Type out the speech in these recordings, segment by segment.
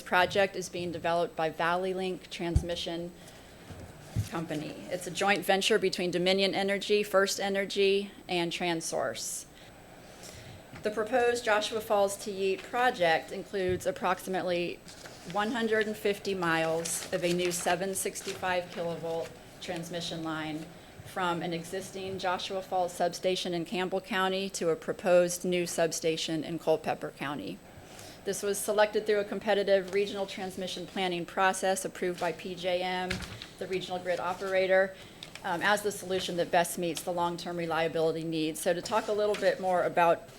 project is being developed by Valley Link Transmission Company. It's a joint venture between Dominion Energy, First Energy, and TransSource. The proposed Joshua Falls to Yeet project includes approximately 150 miles of a new 765 kilovolt transmission line from an existing Joshua Falls substation in Campbell County to a proposed new substation in Culpeper County. This was selected through a competitive regional transmission planning process approved by PJM, the regional grid operator, as the solution that best meets the long-term reliability needs. So to talk a little bit more about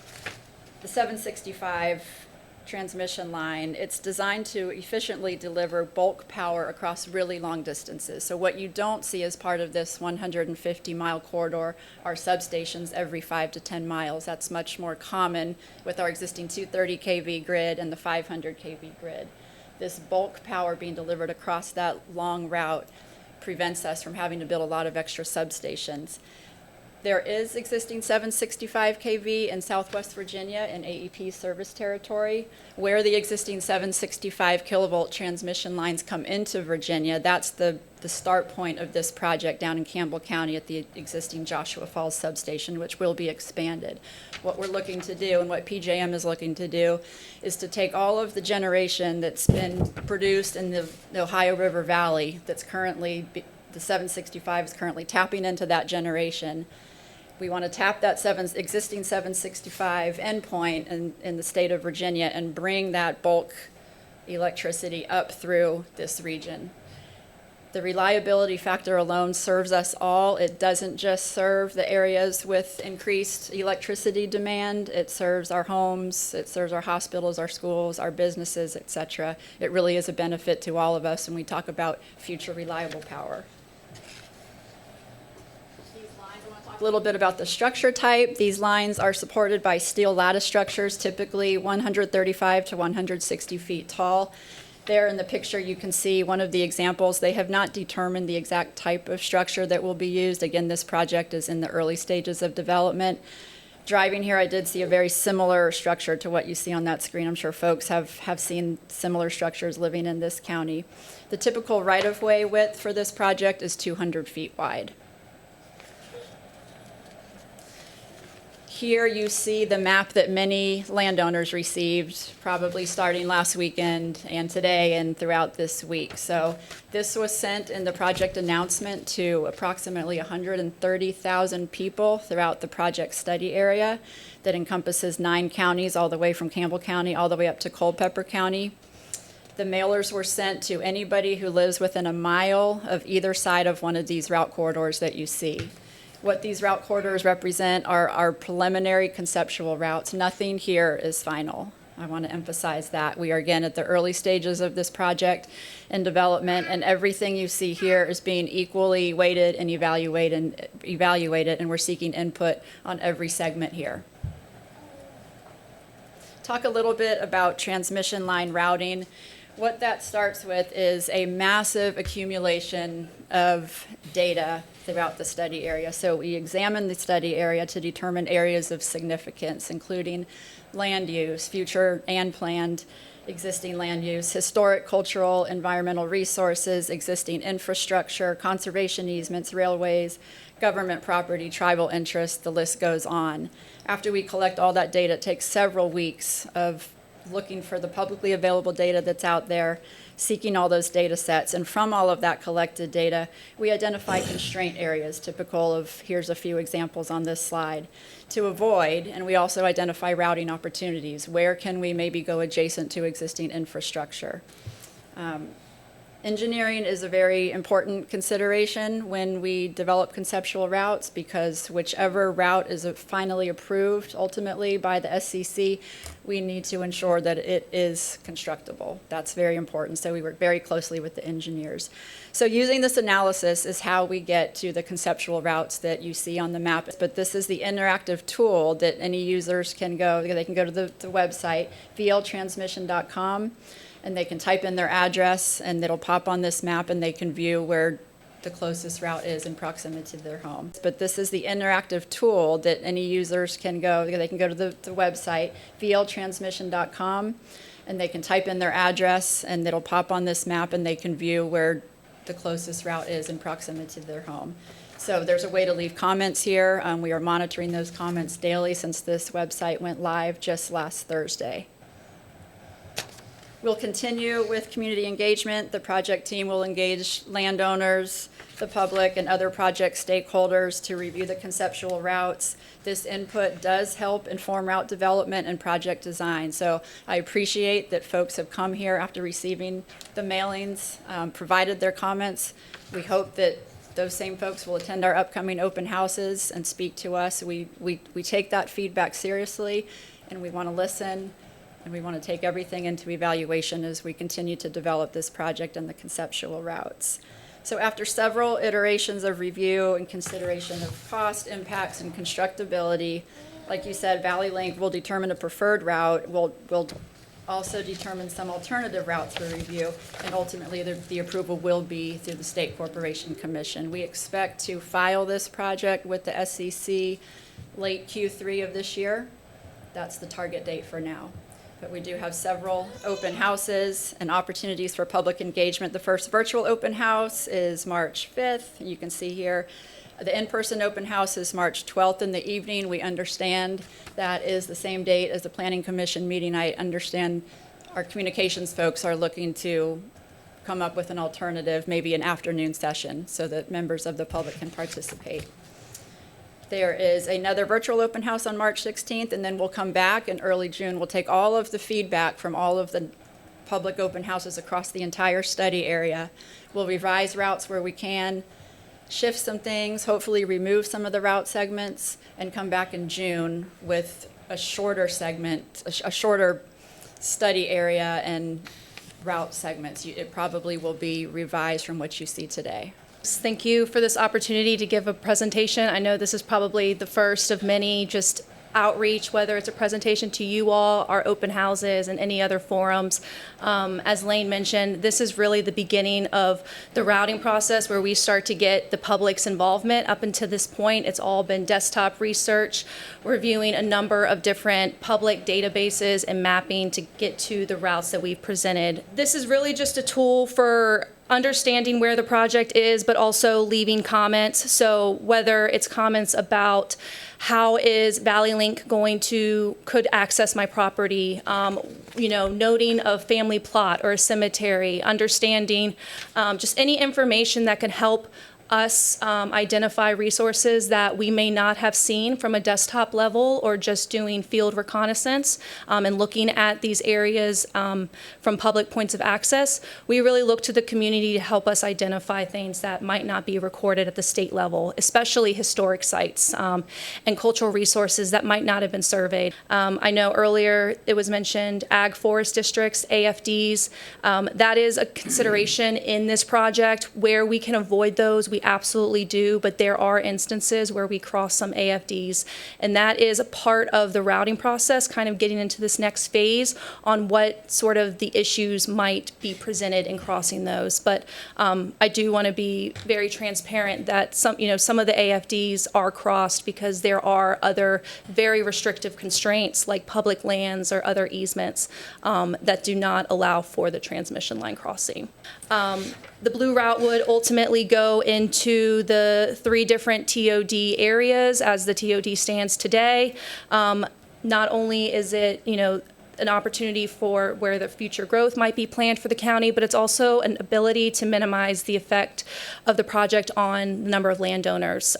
the 765 transmission line, it's designed to efficiently deliver bulk power across really long distances. So what you don't see as part of this 150-mile corridor are substations every 5 to 10 miles. That's much more common with our existing 230 kV grid and the 500 kV grid. This bulk power being delivered across that long route prevents us from having to build a lot of extra substations. There is existing 765 kV in Southwest Virginia in AEP service territory. Where the existing 765 kilovolt transmission lines come into Virginia, that's the start point of this project down in Campbell County at the existing Joshua Falls substation, which will be expanded. What we're looking to do and what PJM is looking to do is to take all of the generation that's been produced in the Ohio River Valley that's currently, the 765 is currently tapping into that generation. We want to tap that existing 765 endpoint in the state of Virginia and bring that bulk electricity up through this region. The reliability factor alone serves us all. It doesn't just serve the areas with increased electricity demand. It serves our homes, it serves our hospitals, our schools, our businesses, et cetera. It really is a benefit to all of us when we talk about future reliable power. A little bit about the structure type. These lines are supported by steel lattice structures, typically 135 to 160 feet tall. There in the picture you can see one of the examples. They have not determined the exact type of structure that will be used. Again, this project is in the early stages of development. Driving here, I did see a very similar structure to what you see on that screen. I'm sure folks have seen similar structures living in this county. The typical right-of-way width for this project is 200 feet wide. Here you see the map that many landowners received, probably starting last weekend and today and throughout this week. So this was sent in the project announcement to approximately 130,000 people throughout the project study area that encompasses 9 counties, all the way from Campbell County all the way up to Culpeper County. The mailers were sent to anybody who lives within a mile of either side of one of these route corridors that you see. What these route corridors represent are our preliminary conceptual routes. Nothing here is final. I want to emphasize that. We are, again, at the early stages of this project and development, and everything you see here is being equally weighted and evaluated, and we're seeking input on every segment here. Talk a little bit about transmission line routing. What that starts with is a massive accumulation of data throughout the study area. So we examine the study area to determine areas of significance, including land use, future and planned existing land use, historic, cultural, environmental resources, existing infrastructure, conservation easements, railways, government property, tribal interests, the list goes on. After we collect all that data, it takes several weeks of looking for the publicly available data that's out there, seeking all those data sets. And from all of that collected data, we identify constraint areas, typical of, here's a few examples on this slide, to avoid. And we also identify routing opportunities. Where can we maybe go adjacent to existing infrastructure? Engineering is a very important consideration when we develop conceptual routes, because whichever route is finally approved ultimately by the SCC, we need to ensure that it is constructible. That's very important. So we work very closely with the engineers. So using this analysis is how we get to the conceptual routes that you see on the map. But this is the interactive tool that any users can go. They can go to the website, vltransmission.com. And they can type in their address, and it'll pop on this map, and they can view where the closest route is in proximity to their home. But this is the interactive tool that any users can go. They can go to the website, vltransmission.com, and they can type in their address, and it'll pop on this map, and they can view where the closest route is in proximity to their home. So there's a way to leave comments here. We are monitoring those comments daily since this website went live just last Thursday. We'll continue with community engagement. The project team will engage landowners, the public, and other project stakeholders to review the conceptual routes. This input does help inform route development and project design. So I appreciate that folks have come here after receiving the mailings, provided their comments. We hope that those same folks will attend our upcoming open houses and speak to us. We take that feedback seriously, and we want to listen. And we want to take everything into evaluation as we continue to develop this project and the conceptual routes. So after several iterations of review and consideration of cost, impacts, and constructability, like you said, Valley Link will determine a preferred route. We'll also determine some alternative routes for review, and ultimately the approval will be through the State Corporation Commission. We expect to file this project with the SCC late Q3 of this year. That's the target date for now. But we do have several open houses and opportunities for public engagement. The first virtual open house is March 5th. You can see here the in-person open house is March 12th in the evening. We understand that is the same date as the Planning Commission meeting. I understand our communications folks are looking to come up with an alternative, maybe an afternoon session, so that members of the public can participate. There is another virtual open house on March 16th, and then we'll come back in early June. We'll take all of the feedback from all of the public open houses across the entire study area. We'll revise routes where we can, shift some things, hopefully remove some of the route segments, and come back in June with a shorter segment, a shorter study area and route segments. It probably will be revised from what you see today. Thank you for this opportunity to give a presentation. I know this is probably the first of many just outreach, whether it's a presentation to you all, our open houses, and any other forums. As Lane mentioned, this is really the beginning of the routing process where we start to get the public's involvement. Up until this point, it's all been desktop research, reviewing a number of different public databases and mapping to get to the routes that we've presented. This is really just a tool for understanding where the project is, but also leaving comments. So whether it's comments about how is Valley Link could access my property, noting a family plot or a cemetery, understanding just any information that can help us identify resources that we may not have seen from a desktop level, or just doing field reconnaissance and looking at these areas from public points of access. We really look to the community to help us identify things that might not be recorded at the state level, especially historic sites and cultural resources that might not have been surveyed. I know earlier it was mentioned ag forest districts, AFDs. That is a consideration in this project. Where we can avoid those, we absolutely do, but there are instances where we cross some AFDs, and that is a part of the routing process, kind of getting into this next phase on what sort of the issues might be presented in crossing those. But I do want to be very transparent that some of the AFDs are crossed because there are other very restrictive constraints like public lands or other easements that do not allow for the transmission line crossing. The blue route would ultimately go into the 3 different TOD areas as the TOD stands today. Not only is it, an opportunity for where the future growth might be planned for the county, but it's also an ability to minimize the effect of the project on the number of landowners.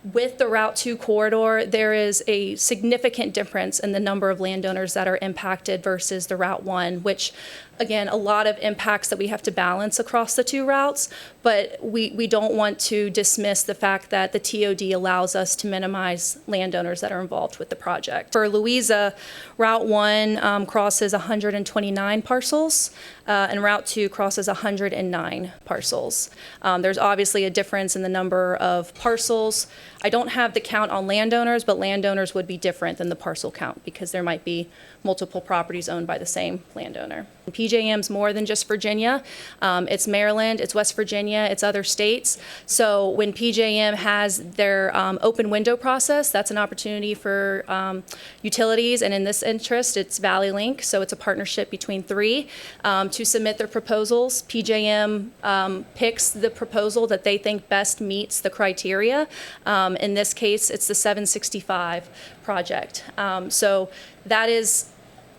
With the Route 2 corridor, there is a significant difference in the number of landowners that are impacted versus the Route 1, which, again, a lot of impacts that we have to balance across the 2 routes, but we don't want to dismiss the fact that the TOD allows us to minimize landowners that are involved with the project. For Louisa, Route 1 crosses 129 parcels, and Route 2 crosses 109 parcels. There's obviously a difference in the number of parcels. I don't have the count on landowners, but landowners would be different than the parcel count because there might be multiple properties owned by the same landowner. PJM's more than just Virginia. It's Maryland, it's West Virginia, it's other states. So when PJM has their open window process, that's an opportunity for utilities, and in this interest, it's Valley Link. So it's a partnership between three to submit their proposals. PJM picks the proposal that they think best meets the criteria. In this case, it's the 765 project. So that is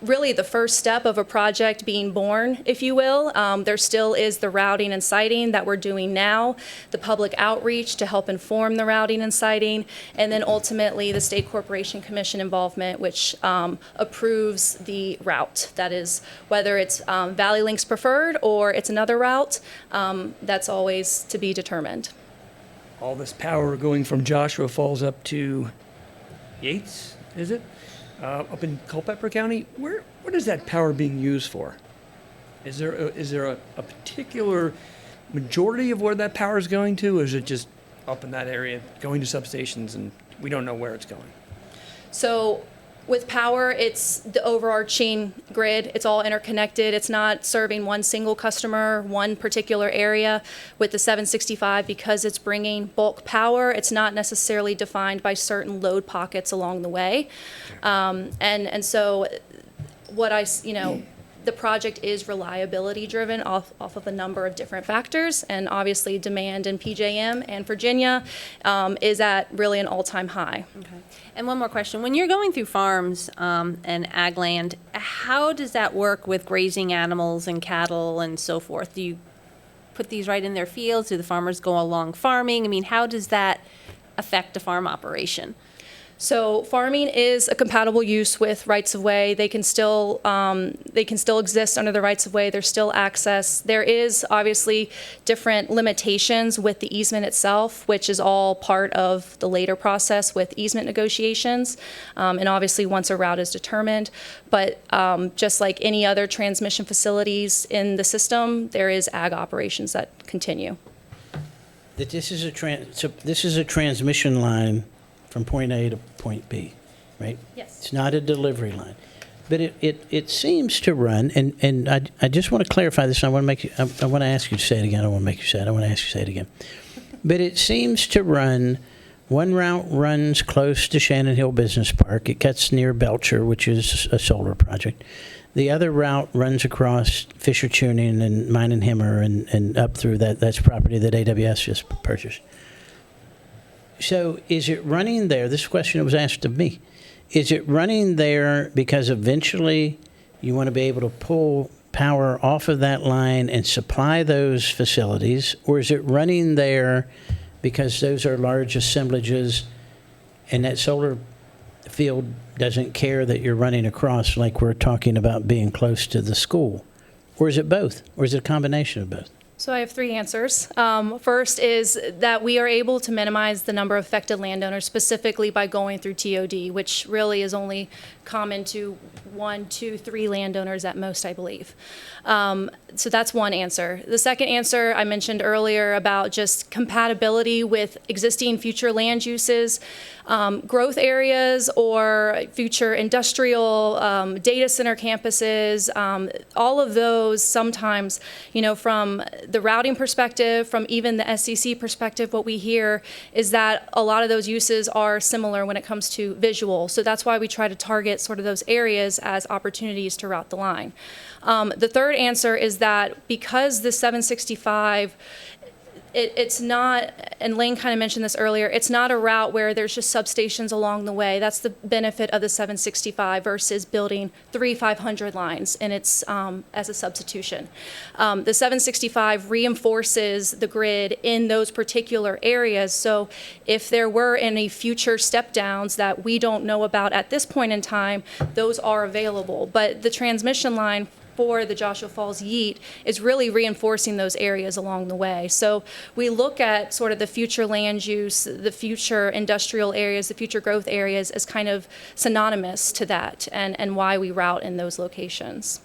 really the first step of a project being born, if you will. There still is the routing and siting that we're doing now, the public outreach to help inform the routing and siting, and then ultimately the State Corporation Commission involvement, which approves the route. That is, whether it's Valley Link's preferred or it's another route, that's always to be determined. All this power going from Joshua Falls up to Yates, is it? Up in Culpeper County, where is that power being used for? Is there a particular majority of where that power is going to, or is it just up in that area, going to substations, and we don't know where it's going? So with power, it's the overarching grid. It's all interconnected. It's not serving one single customer, one particular area. With the 765, because it's bringing bulk power, it's not necessarily defined by certain load pockets along the way. And so what the project is reliability driven off of a number of different factors, and obviously demand in PJM and Virginia is at really an all-time high. Okay. And one more question. When you're going through farms and ag land, how does that work with grazing animals and cattle and so forth? Do you put these right in their fields? Do the farmers go along farming? I mean, how does that affect a farm operation? So farming is a compatible use with rights of way. They can still exist under the rights of way. There's still access. There is obviously different limitations with the easement itself, which is all part of the later process with easement negotiations, and obviously once a route is determined. But just like any other transmission facilities in the system, there is ag operations that continue. That this is a transmission line from point A to point B, right? Yes. It's not a delivery line. But it seems to run, and I just want to clarify this, and I want to ask you to say it again. I don't want to make you say it. I want to ask you to say it again. But it seems to run, one route runs close to Shannon Hill Business Park. It cuts near Belcher, which is a solar project. The other route runs across Fisher Tuning and Mine and Hemmer and up through that's property that AWS just purchased. So is it running there? This question was asked of me. Is it running there because eventually you want to be able to pull power off of that line and supply those facilities? Or is it running there because those are large assemblages and that solar field doesn't care that you're running across, like we're talking about being close to the school? Or is it both? Or is it a combination of both? So I have three answers. First is that we are able to minimize the number of affected landowners specifically by going through TOD, which really is only common to 1, 2, 3 landowners at most, I believe. So that's one answer. The second answer I mentioned earlier about just compatibility with existing future land uses, growth areas or future industrial data center campuses, all of those sometimes, from the routing perspective, from even the SCC perspective, what we hear is that a lot of those uses are similar when it comes to visual. So that's why we try to target sort of those areas as opportunities to route the line. The third answer is that because the 765, it's not, and Lane kind of mentioned this earlier, it's not a route where there's just substations along the way. That's the benefit of the 765 versus building 3 500 lines and it's as a substitution. The 765 reinforces the grid in those particular areas. So if there were any future step downs that we don't know about at this point in time, those are available. But the transmission line for the Joshua Falls Yeet is really reinforcing those areas along the way. So we look at sort of the future land use, the future industrial areas, the future growth areas as kind of synonymous to that and why we route in those locations.